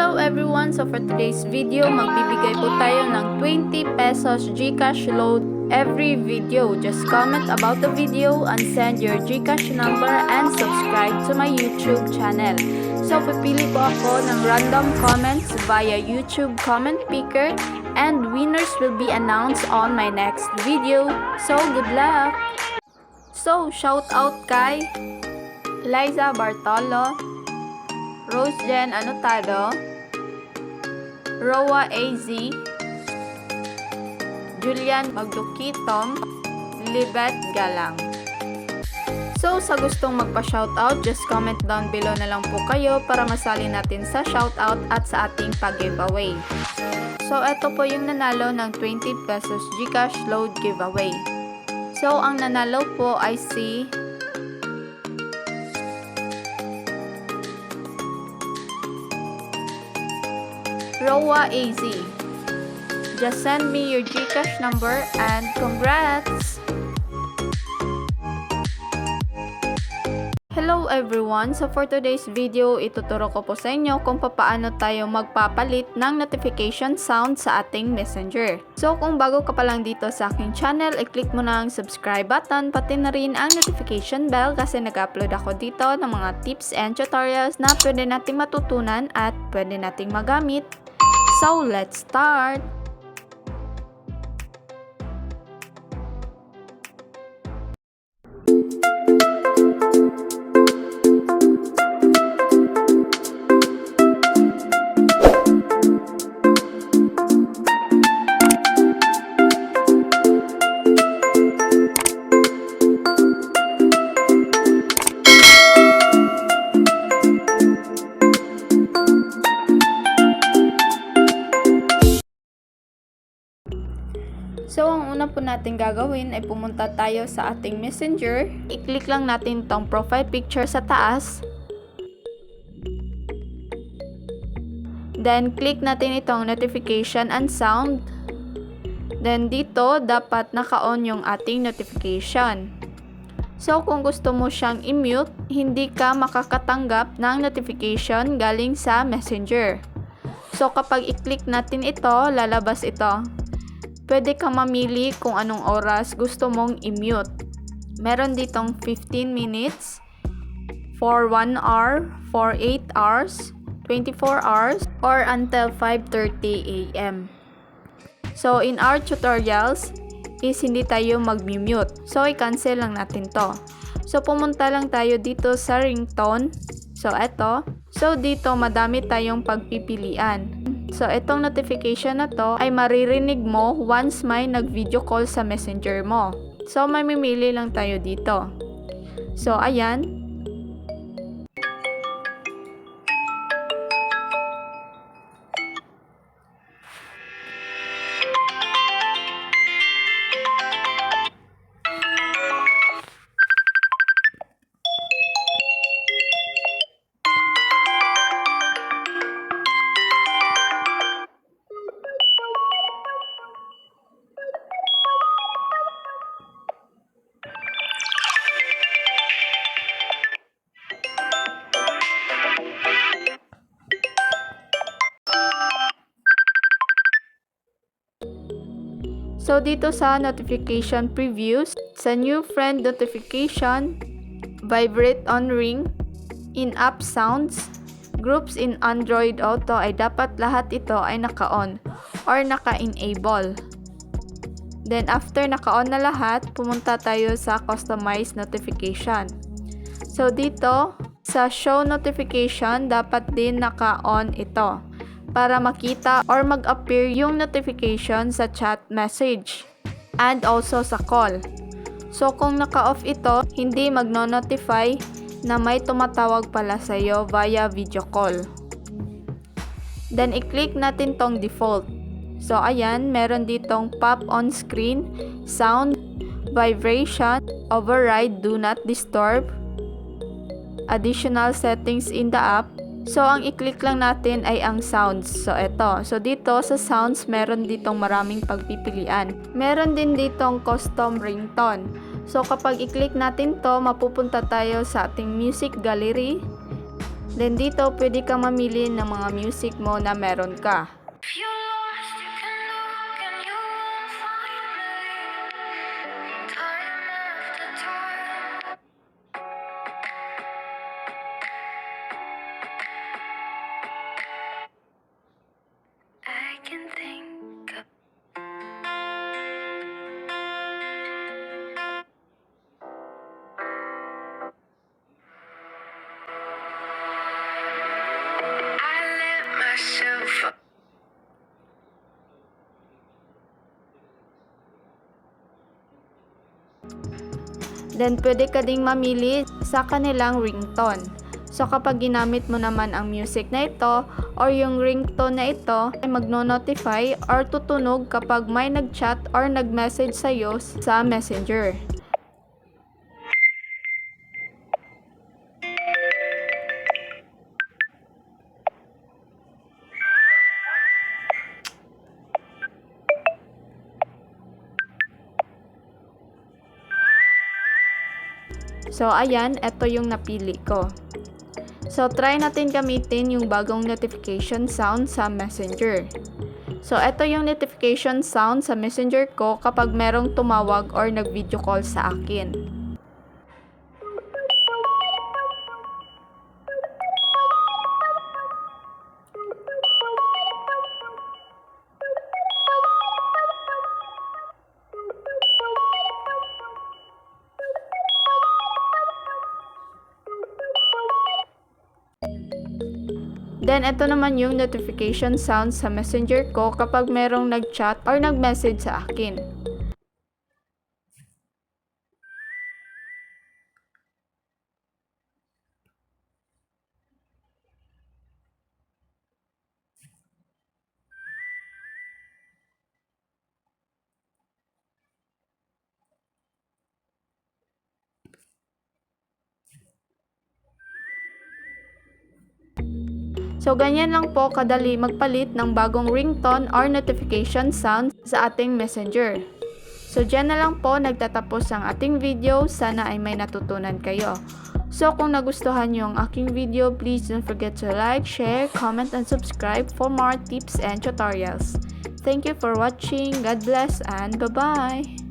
Hello everyone! So for today's video, magbibigay po tayo ng 20 pesos GCash load every video. Just comment about the video and send your GCash number and subscribe to my YouTube channel. So pipili po ako ng random comments via YouTube comment picker and winners will be announced on my next video. So good luck! So shout out kay Liza Bartolo, Rose Jen Anotado, Roa AZ, Julian Magdukitom, Libet Galang. So sa gustong magpa-shoutout, just comment down below na lang po kayo para masali natin sa shoutout at sa ating pag-giveaway. So eto po yung nanalo ng 20 pesos GCash load giveaway. So ang nanalo po ay si Roa AZ. Just send me your GCash number and congrats! Hello everyone! So for today's video, ituturo ko po sa inyo kung paano tayo magpapalit ng notification sound sa ating messenger. So kung bago ka pa lang dito sa aking channel, i-click mo na ang subscribe button, pati na rin ang notification bell kasi nag-upload ako dito ng mga tips and tutorials na pwede nating matutunan at pwede nating magamit. So let's start! So, ang una po natin gagawin ay pumunta tayo sa ating messenger. I-click lang natin tong profile picture sa taas. Then, click natin itong notification and sound. Then, dito, dapat naka-on yung ating notification. So, kung gusto mo siyang i-mute, hindi ka makakatanggap ng notification galing sa messenger. So, kapag i-click natin ito, lalabas ito. Pwede kang mamili kung anong oras gusto mong i-mute. Meron ditong 15 minutes, for 1 hour, for 8 hours, 24 hours, or until 5:30 AM. So, in our tutorials, is hindi tayo mag-mute. So, i-cancel lang natin to. So, pumunta lang tayo dito sa ringtone. So, eto. So, dito madami tayong pagpipilian. So, itong notification na to ay maririnig mo once may nag-video call sa messenger mo. So, mamimili lang tayo dito. So, ayan. So, dito sa notification previews, sa new friend notification, vibrate on ring, in-app sounds, groups in Android Auto ay dapat lahat ito ay naka-on or naka-enable. Then, after naka-on na lahat, pumunta tayo sa customize notification. So, dito, sa show notification, dapat din naka-on ito para makita or mag-appear yung notification sa chat message and also sa call. So, kung naka-off ito, hindi magno-notify na may tumatawag pala sa iyo via video call. Then, i-click natin tong default. So, ayan, meron ditong pop on screen, sound, vibration, override, do not disturb, additional settings in the app. So, ang i-click lang natin ay ang sounds. So, eto. So, dito sa sounds, meron ditong maraming pagpipilian. Meron din ditong custom ringtone. So, kapag i-click natin to, mapupunta tayo sa ating music gallery. Then dito, pwede kang mamili ng mga music mo na meron ka. Then, pwede ka ding mamili sa kanilang ringtone. So, kapag ginamit mo naman ang music na ito or yung ringtone na ito, ay magno-notify or tutunog kapag may nag-chat or nag-message sa'yo sa Messenger. So, ayan, ito yung napili ko. So, try natin gamitin yung bagong notification sound sa Messenger. So, ito yung notification sound sa Messenger ko kapag merong tumawag or nag-video call sa akin. Then, ito naman yung notification sound sa Messenger ko kapag merong nag-chat or nag-message sa akin. So, ganyan lang po kadali magpalit ng bagong ringtone or notification sound sa ating Messenger. So, dyan na lang po nagtatapos ang ating video. Sana ay may natutunan kayo. So, kung nagustuhan nyo ang aking video, please don't forget to like, share, comment, and subscribe for more tips and tutorials. Thank you for watching. God bless and bye-bye!